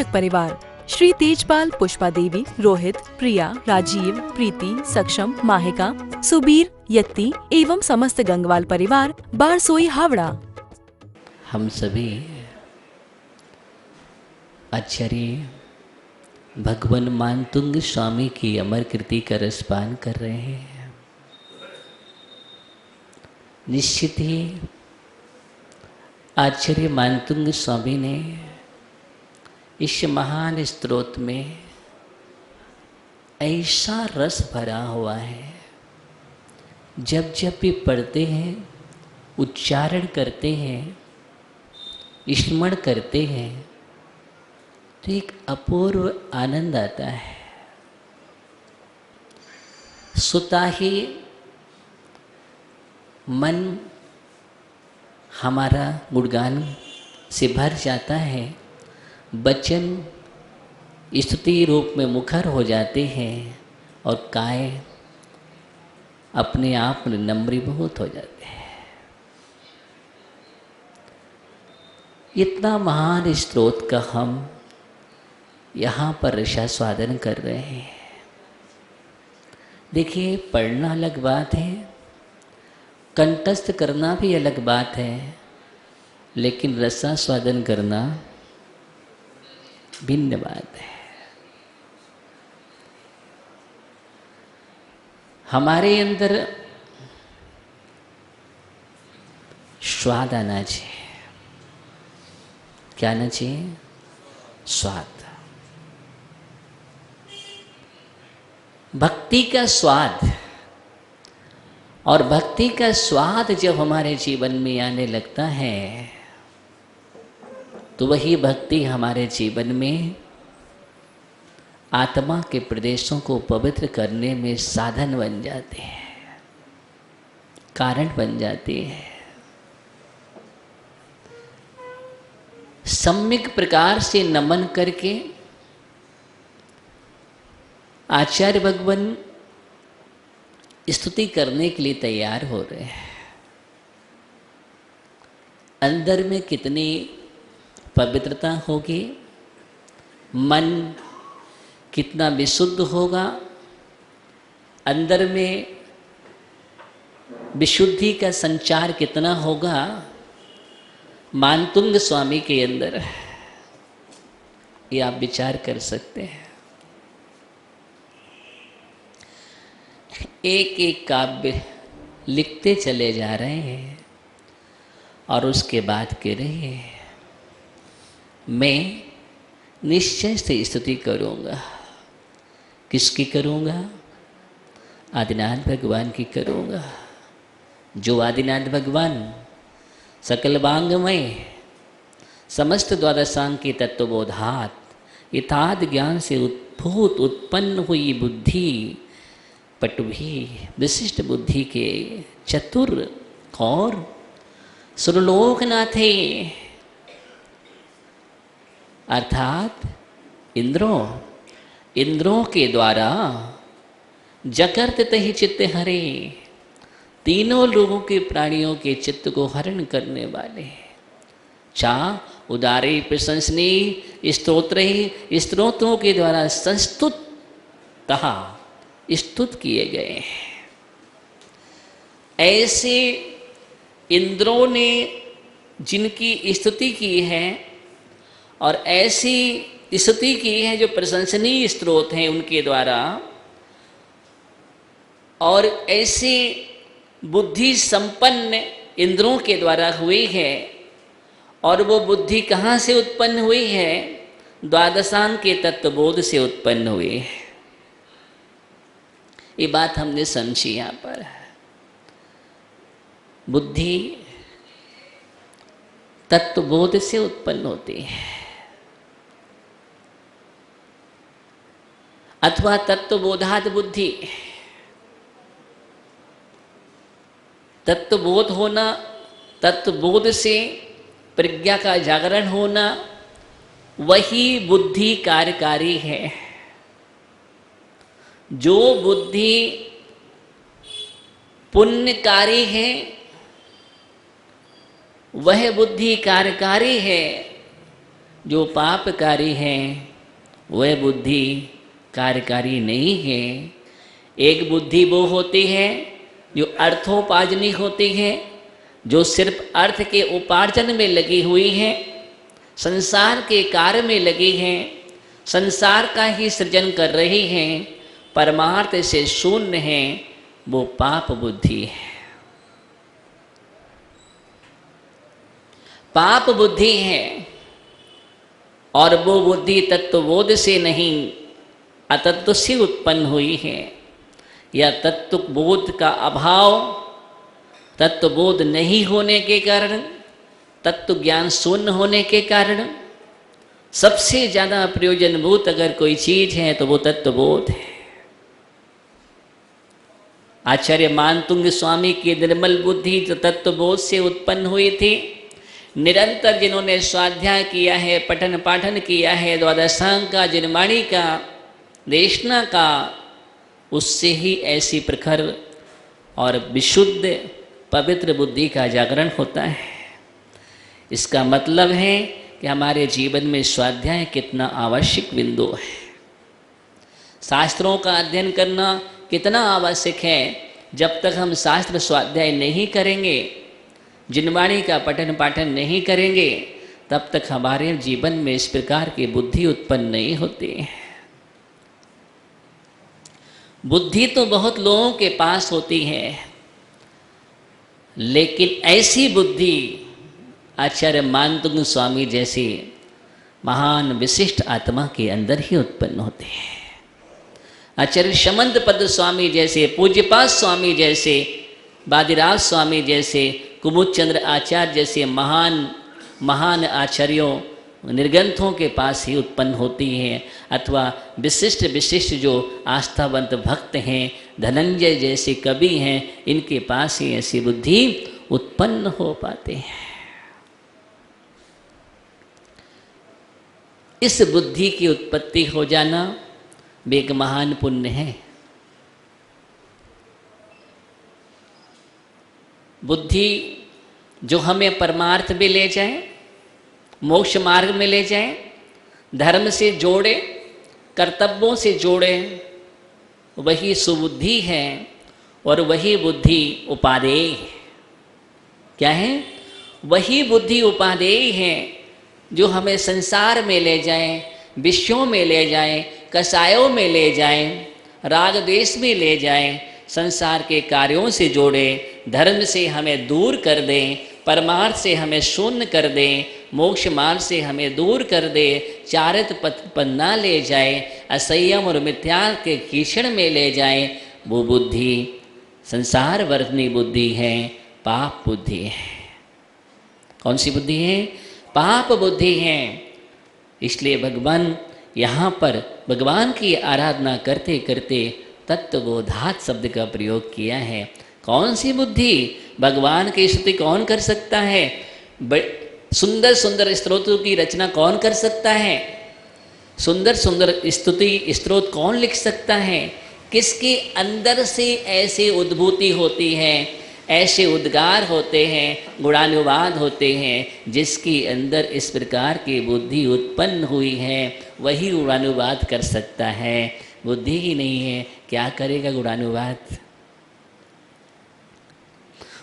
आयोजक परिवार श्री तेजपाल, पुष्पा देवी, रोहित, प्रिया, राजीव, प्रीति, सक्षम, माहिका, सुबीर, यत्ती एवं समस्त गंगवाल परिवार, बारसोई, हावड़ा। हम सभी आचार्य भगवान मानतुंग स्वामी की अमर कृति का रसपान कर रहे हैं। निश्चित ही आचार्य मानतुंग स्वामी ने इस महान स्तोत्र में ऐसा रस भरा हुआ है, जब जब भी पढ़ते हैं, उच्चारण करते हैं, स्मरण करते हैं तो एक अपूर्व आनंद आता है। सुता ही मन हमारा गुणगान से भर जाता है, वचन स्तुति रूप में मुखर हो जाते हैं और काय अपने आप में नम्रीभूत हो जाते हैं। इतना महान स्तोत्र का हम यहाँ पर रसास्वादन कर रहे हैं। देखिए, पढ़ना अलग बात है, कंठस्थ करना भी अलग बात है, लेकिन रसास्वादन करना भिन्न बात है। हमारे अंदर स्वाद आना चाहिए। क्या आना चाहिए? स्वाद। भक्ति का स्वाद। और भक्ति का स्वाद जब हमारे जीवन में आने लगता है तो वही भक्ति हमारे जीवन में आत्मा के प्रदेशों को पवित्र करने में साधन बन जाते हैं, कारण बन जाती है। सम्यक प्रकार से नमन करके आचार्य भगवान स्तुति करने के लिए तैयार हो रहे हैं। अंदर में कितनी पवित्रता होगी, मन कितना विशुद्ध होगा, अंदर में विशुद्धि का संचार कितना होगा मानतुंग स्वामी के अंदर, ये आप विचार कर सकते हैं। एक एक काव्य लिखते चले जा रहे हैं और उसके बाद कह रहे हैं, मैं निश्चय से स्तुति करूँगा। किसकी करूँगा? आदिनाथ भगवान की करूँगा। जो आदिनाथ भगवान सकल वांगमय समस्त द्वादशांग के तत्वबोधात यथार्थ ज्ञान से उद्भूत उत्पन्न हुई बुद्धि पटुभी विशिष्ट बुद्धि के चतुर और सुरलोकनाथे अर्थात इंद्रों के द्वारा जकर्त तहि चित्त हरे, तीनों लोगों के प्राणियों के चित्त को हरण करने वाले चा उदारे प्रशंसनीय स्तोत्रों के द्वारा संस्तुत कहा स्तुत किए गए हैं। ऐसे इंद्रों ने जिनकी स्तुति की है और ऐसी स्तुति की है जो प्रशंसनीय स्त्रोत हैं उनके द्वारा, और ऐसे बुद्धि संपन्न इंद्रों के द्वारा हुई है। और वो बुद्धि कहाँ से उत्पन्न हुई है? द्वादशांग के तत्वबोध से उत्पन्न हुई है। ये बात हमने समझी। यहाँ पर बुद्धि तत्वबोध से उत्पन्न होती है अथवा तत्वबोधात बुद्धि। तत्वबोध होना, तत्वबोध से प्रज्ञा का जागरण होना, वही बुद्धि कार्यकारी है। जो बुद्धि पुण्यकारी है वह बुद्धि कार्यकारी है, जो पापकारी है वह बुद्धि कार्यकारी नहीं है। एक बुद्धि वो होती है जो अर्थोपार्जनी होती है, जो सिर्फ अर्थ के उपार्जन में लगी हुई है, संसार के कार्य में लगी है, संसार का ही सृजन कर रही है, परमार्थ से शून्य है, वो पाप बुद्धि है। पाप बुद्धि है और वो बुद्धि तत्वबोध से नहीं अतत्व से उत्पन्न हुई है, या तत्वबोध का अभाव, तत्वबोध नहीं होने के कारण, तत्व ज्ञान शून्य होने के कारण सबसे ज़्यादा प्रयोजनभूत अगर कोई चीज है तो वो तत्वबोध है। आचार्य मानतुंग स्वामी की निर्मल बुद्धि जो तत्वबोध से उत्पन्न हुई थी, निरंतर जिन्होंने स्वाध्याय किया है, पठन पाठन किया है, द्वादशांग का, जिनवाणी का, देशना का, उससे ही ऐसी प्रखर और विशुद्ध पवित्र बुद्धि का जागरण होता है। इसका मतलब है कि हमारे जीवन में स्वाध्याय कितना आवश्यक बिंदु है, शास्त्रों का अध्ययन करना कितना आवश्यक है। जब तक हम शास्त्र स्वाध्याय नहीं करेंगे, जिनवाणी का पठन पाठन नहीं करेंगे, तब तक हमारे जीवन में इस प्रकार की बुद्धि उत्पन्न नहीं होती है। बुद्धि तो बहुत लोगों के पास होती है, लेकिन ऐसी बुद्धि आचार्य मानतुंग स्वामी जैसी महान विशिष्ट आत्मा के अंदर ही उत्पन्न होती है। आचार्य शमंत पद स्वामी जैसे, पूज्यपाद स्वामी जैसे, बादीराज स्वामी जैसे, कुमुदचंद्र आचार्य जैसे महान महान आचार्यों, निर्ग्रंथों के पास ही उत्पन्न होती हैं, अथवा विशिष्ट विशिष्ट जो आस्थावंत भक्त हैं, धनंजय जैसे कवि हैं, इनके पास ही ऐसी बुद्धि उत्पन्न हो पाते हैं। इस बुद्धि की उत्पत्ति हो जाना भी एक महान पुण्य है। बुद्धि जो हमें परमार्थ में ले जाए, मोक्ष मार्ग में ले जाए, धर्म से जोड़े, कर्तव्यों से जोड़े, वही सुबुद्धि है और वही बुद्धि उपादेय है। क्या है? वही बुद्धि उपादेय है जो हमें संसार में ले जाए, विषयों में ले जाए, कसायों में ले जाए, राग द्वेष में ले जाए, संसार के कार्यों से जोड़े, धर्म से हमें दूर कर दें, परमार्थ से हमें शून्य कर दें, मोक्ष मार्ग से हमें दूर कर दे, चारित पथ पर ना ले जाए, असंयम और मिथ्या के कीचड़ में ले जाए, वो बुद्धि संसार वर्तनी बुद्धि है, पाप बुद्धि है। कौन सी बुद्धि है? पाप बुद्धि है। इसलिए भगवान यहाँ पर भगवान की आराधना करते करते तत्वबोधात शब्द का प्रयोग किया है। कौन सी बुद्धि? भगवान की स्तुति कौन कर सकता है? सुंदर सुंदर स्तोत्रों की रचना कौन कर सकता है? सुंदर सुंदर स्तुति स्तोत्र कौन लिख सकता है? किसके अंदर से ऐसी उद्भूति होती है, ऐसे उद्गार होते हैं, गुणानुवाद होते हैं, जिसके अंदर इस प्रकार की बुद्धि उत्पन्न हुई है, वही गुणानुवाद कर सकता है। बुद्धि ही नहीं है, क्या करेगा गुणानुवाद?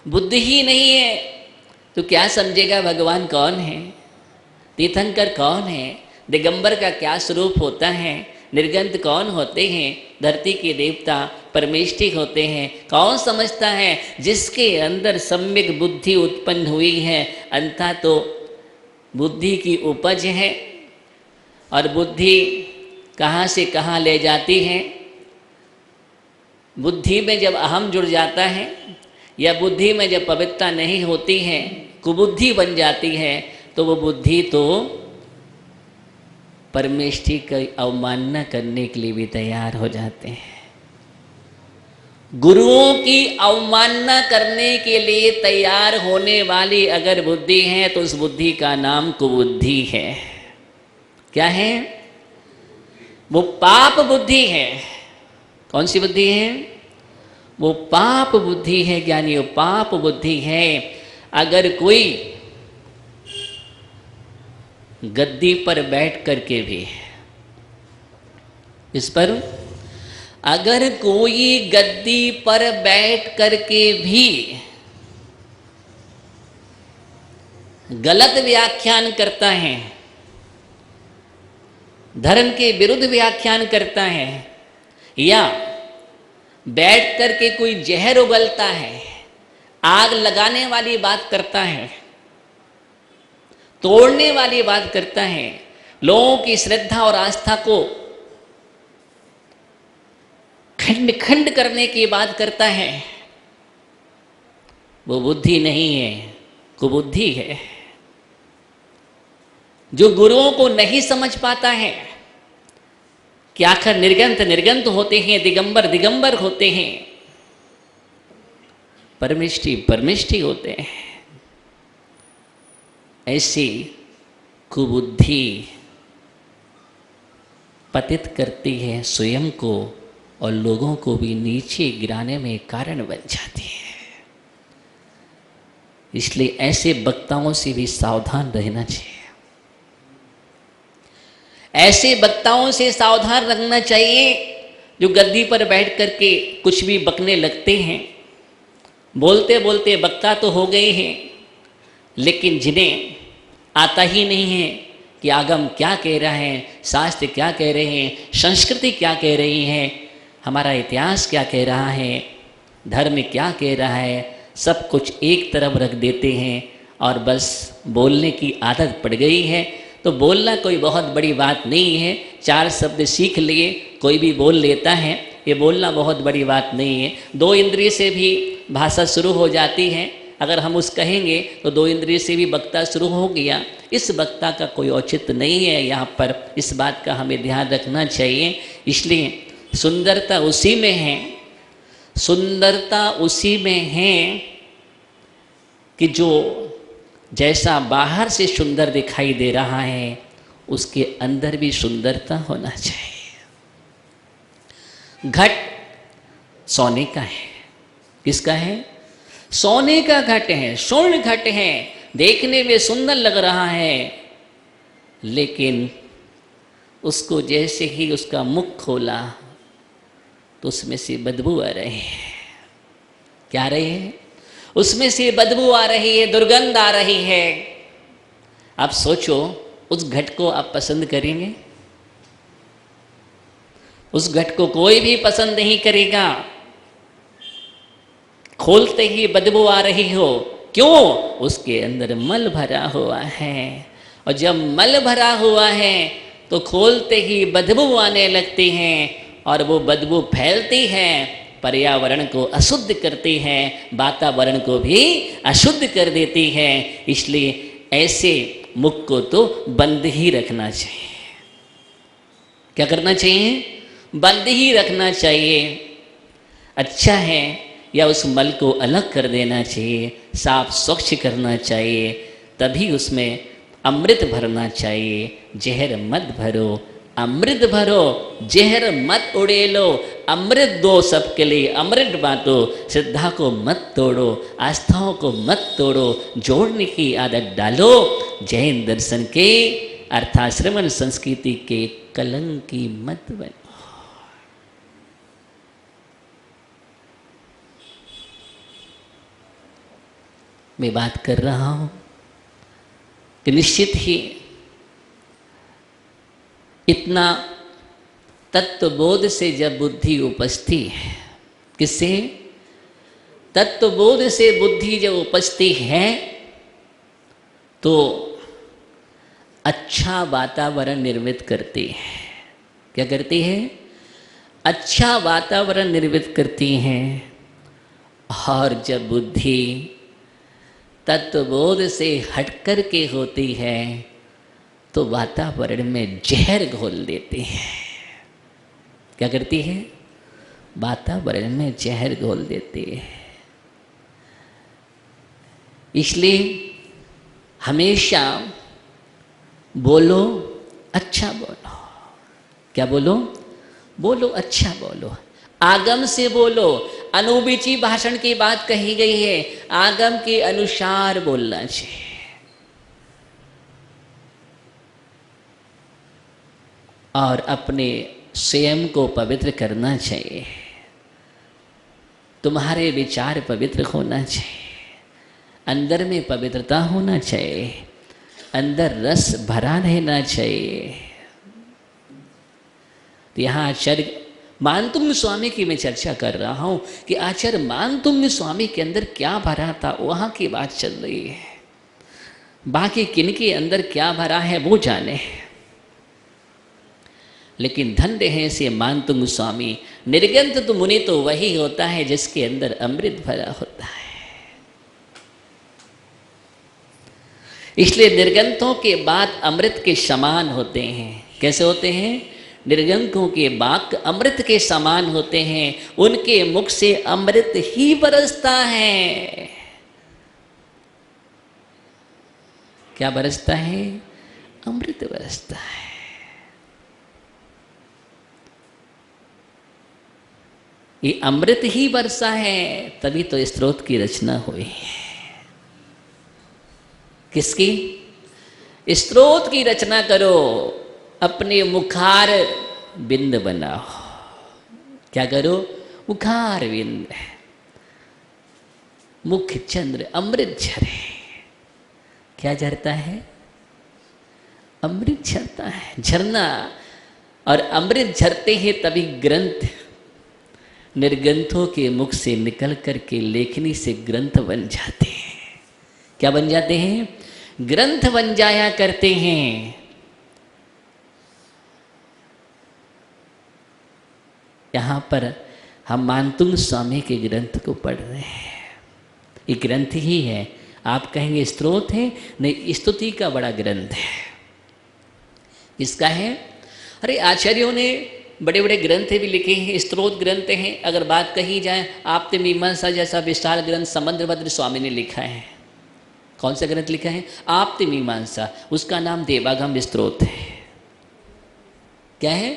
बुद्धि ही नहीं है तो क्या समझेगा भगवान कौन है, तीर्थंकर कौन है, दिगंबर का क्या स्वरूप होता है, निर्गंथ कौन होते हैं, धरती के देवता परमेष्ठी होते हैं, कौन समझता है? जिसके अंदर सम्यक बुद्धि उत्पन्न हुई है, अंततः तो बुद्धि की उपज है। और बुद्धि कहाँ से कहाँ ले जाती है? बुद्धि में जब अहम जुड़ जाता है या बुद्धि में जब पवित्रता नहीं होती है, कुबुद्धि बन जाती है, तो वो बुद्धि तो परमेष्ठी की अवमानना करने के लिए भी तैयार हो जाते हैं। गुरुओं की अवमानना करने के लिए तैयार होने वाली अगर बुद्धि है तो उस बुद्धि का नाम कुबुद्धि है। क्या है? वो पाप बुद्धि है। कौन सी बुद्धि है? वो पाप बुद्धि है ज्ञानी, वो पाप बुद्धि है। अगर कोई गद्दी पर बैठ करके भी, इस पर अगर कोई गद्दी पर बैठ करके भी गलत व्याख्यान करता है, धर्म के विरुद्ध व्याख्यान करता है, या बैठ करके कोई जहर उगलता है, आग लगाने वाली बात करता है, तोड़ने वाली बात करता है, लोगों की श्रद्धा और आस्था को खंड खंड करने की बात करता है, वो बुद्धि नहीं है, कुबुद्धि है। जो गुरुओं को नहीं समझ पाता है कि आखिर निर्गंत निर्गंत होते हैं, दिगंबर दिगंबर होते हैं, परमिष्टि परमिष्टि होते हैं, ऐसी कुबुद्धि पतित करती है स्वयं को और लोगों को भी नीचे गिराने में कारण बन जाती है। इसलिए ऐसे वक्ताओं से भी सावधान रहना चाहिए। ऐसे वक्ताओं से सावधान रखना चाहिए जो गद्दी पर बैठ करके कुछ भी बकने लगते हैं, बोलते बोलते वक्ता तो हो गए हैं, लेकिन जिन्हें आता ही नहीं है कि आगम क्या कह रहा है, शास्त्र क्या कह रहे हैं, संस्कृति क्या कह रही है, हमारा इतिहास क्या कह रहा है, धर्म क्या कह रहा है, सब कुछ एक तरफ रख देते हैं और बस बोलने की आदत पड़ गई है। तो बोलना कोई बहुत बड़ी बात नहीं है, 4 शब्द सीख लिए कोई भी बोल लेता है, ये बोलना बहुत बड़ी बात नहीं है। 2 इंद्रिय से भी भाषा शुरू हो जाती है, अगर हम उस कहेंगे तो 2 इंद्रिय से भी वक्ता शुरू हो गया। इस वक्ता का कोई औचित्य नहीं है, यहाँ पर इस बात का हमें ध्यान रखना चाहिए। इसलिए सुंदरता उसी में है, सुंदरता उसी में है कि जो जैसा बाहर से सुंदर दिखाई दे रहा है उसके अंदर भी सुंदरता होना चाहिए। घट सोने का है, किसका है? सोने का घट है, स्वर्ण घट है, देखने में सुंदर लग रहा है, लेकिन उसको जैसे ही उसका मुख खोला तो उसमें से बदबू आ रही है। क्या आ रही है? उसमें से बदबू आ रही है, दुर्गंध आ रही है। आप सोचो, उस घट को आप पसंद करेंगे? उस घट को कोई भी पसंद नहीं करेगा। खोलते ही बदबू आ रही हो, क्यों? उसके अंदर मल भरा हुआ है, और जब मल भरा हुआ है तो खोलते ही बदबू आने लगती है, और वो बदबू फैलती है, पर्यावरण को अशुद्ध करती है, वातावरण को भी अशुद्ध कर देती है। इसलिए ऐसे मुख को तो बंद ही रखना चाहिए। क्या करना चाहिए? बंद ही रखना चाहिए। अच्छा है, या उस मल को अलग कर देना चाहिए, साफ स्वच्छ करना चाहिए, तभी उसमें अमृत भरना चाहिए। जहर मत भरो, अमृत भरो, जहर मत उड़ेलो, अमृत दो सबके लिए, अमृत बांटो, श्रद्धा को मत तोड़ो, आस्थाओं को मत तोड़ो, जोड़ने की आदत डालो। जैन दर्शन के अर्थात श्रवण संस्कृति के कलंकी मत बनो। मैं बात कर रहा हूं कि निश्चित ही इतना तत्वबोध से जब बुद्धि उपजती है, किससे? तत्वबोध से बुद्धि जब उपजती है तो अच्छा वातावरण निर्मित करती है। क्या करती है? अच्छा वातावरण निर्मित करती है। और जब बुद्धि तत्वबोध से हटकर के होती है तो वातावरण में जहर घोल देती है। क्या करती है? वातावरण में जहर घोल देती है। इसलिए हमेशा बोलो, अच्छा बोलो। क्या बोलो? बोलो, अच्छा बोलो, आगम से बोलो। अनुविची भाषण की बात कही गई है, आगम के अनुसार बोलना चाहिए। और अपने स्वयं को पवित्र करना चाहिए। तुम्हारे विचार पवित्र होना चाहिए, अंदर में पवित्रता होना चाहिए, अंदर रस भरा रहना चाहिए। तो यहाँ आचार्य मानतुंग स्वामी की मैं चर्चा कर रहा हूँ कि आचार्य मानतुंग स्वामी के अंदर क्या भरा था, वहाँ की बात चल रही है। बाकी किनके अंदर क्या भरा है वो जाने, लेकिन धन्य है ऐसे मानतुंग स्वामी। निर्गंत तो मुनि तो वही होता है जिसके अंदर अमृत भरा होता है। इसलिए निर्गंतों के बाद अमृत के समान होते हैं। कैसे होते हैं? निर्गंतों के वाक्य अमृत के समान होते हैं, उनके मुख से अमृत ही बरसता है। क्या बरसता है? अमृत बरसता है। ये अमृत ही बरसा है, तभी तो स्तोत्र की रचना हुई है। किसकी? स्तोत्र की रचना करो, अपने मुखार बिंद बनाओ। क्या करो? मुखार बिंद, मुख चंद्र अमृत झरे। क्या झरता है? अमृत झरता है। झरना और अमृत झरते हैं तभी ग्रंथ निर्गंथों के मुख से निकल करके लेखनी से ग्रंथ बन जाते हैं। क्या बन जाते हैं? ग्रंथ बन जाया करते हैं। यहाँ पर हम मानतुंग स्वामी के ग्रंथ को पढ़ रहे हैं। ये ग्रंथ ही है। आप कहेंगे स्तोत्र है? नहीं, स्तुति का बड़ा ग्रंथ है। इसका है? अरे आचार्यों ने बड़े बड़े ग्रंथ भी लिखे हैं, स्तोत्र ग्रंथ हैं। अगर बात कही जाए, आप्त मीमांसा जैसा विशाल ग्रंथ समुद्रभद्र स्वामी ने लिखा है। कौन सा ग्रंथ लिखा है? आप्त मीमांसा। उसका नाम देवागम स्तोत्र है। क्या है?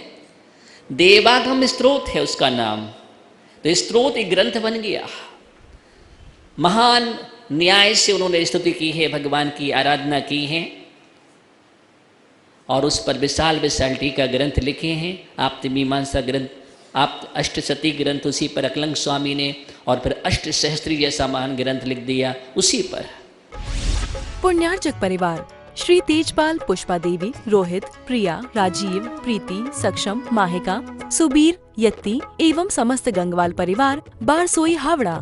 देवागम स्तोत्र है उसका नाम। तो स्तोत्र एक ग्रंथ बन गया। महान न्याय से उन्होंने स्तुति की है, भगवान की आराधना की है और उस पर विशाल विशाल टीका ग्रंथ लिखे हैं। आप्त मीमांसा ग्रंथ, आप्त अष्टशती ग्रंथ उसी पर अकलंग स्वामी ने, और फिर अष्ट सहस्त्री जैसा महान ग्रंथ लिख दिया उसी पर। पुण्यार्चक परिवार श्री तेजपाल, पुष्पा देवी, रोहित, प्रिया, राजीव, प्रीति, सक्षम, माहिका, सुबीर, यत्ती एवं समस्त गंगवाल परिवार, बारसोई, हावड़ा